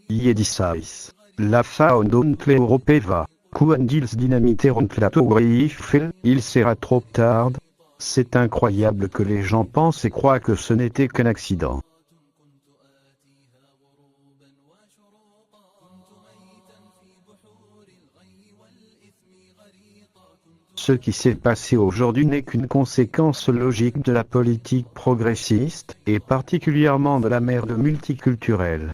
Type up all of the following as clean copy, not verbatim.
Iedisais. La faunont l'Europeva. Quand ils dynamiteront la tour Eiffel, il sera trop tard. C'est incroyable que les gens pensent et croient que ce n'était qu'un accident. Ce qui s'est passé aujourd'hui n'est qu'une conséquence logique de la politique progressiste, et particulièrement de la merde multiculturelle.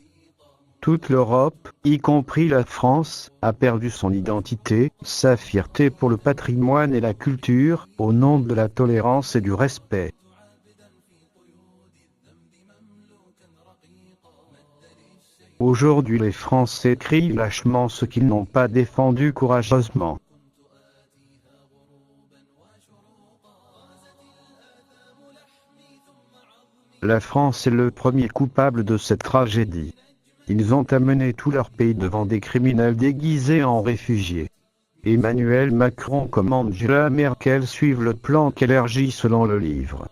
Toute l'Europe, y compris la France, a perdu son identité, sa fierté pour le patrimoine et la culture, au nom de la tolérance et du respect. Aujourd'hui les Français crient lâchement ce qu'ils n'ont pas défendu courageusement. La France est le premier coupable de cette tragédie. Ils ont amené tout leur pays devant des criminels déguisés en réfugiés. Emmanuel Macron comme Angela Merkel suivent le plan qu'élargit selon le livre.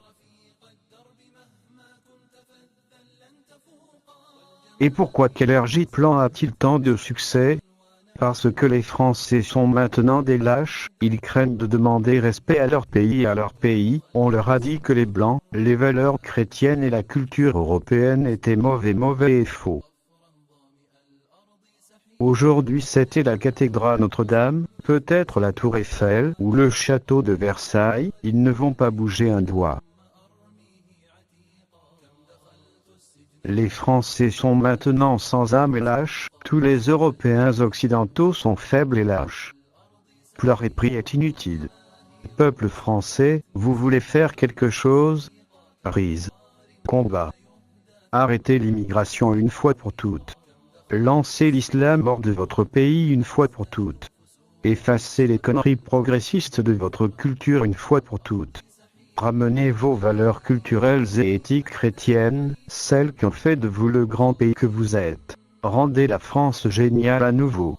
Et pourquoi qu'élargit plan a-t-il tant de succès ? Parce que les Français sont maintenant des lâches, ils craignent de demander respect à leur pays et à leur pays. On leur a dit que les Blancs, les valeurs chrétiennes et la culture européenne étaient mauvais et faux. Aujourd'hui c'était la cathédrale Notre-Dame, peut-être la tour Eiffel ou le château de Versailles, ils ne vont pas bouger un doigt. Les Français sont maintenant sans âme et lâches, tous les Européens occidentaux sont faibles et lâches. Pleurer et prier est inutile. Peuple français, vous voulez faire quelque chose ? Prise. Combat. Arrêtez l'immigration une fois pour toutes. Lancez l'islam hors de votre pays une fois pour toutes. Effacez les conneries progressistes de votre culture une fois pour toutes. Ramenez vos valeurs culturelles et éthiques chrétiennes, celles qui ont fait de vous le grand pays que vous êtes. Rendez la France géniale à nouveau.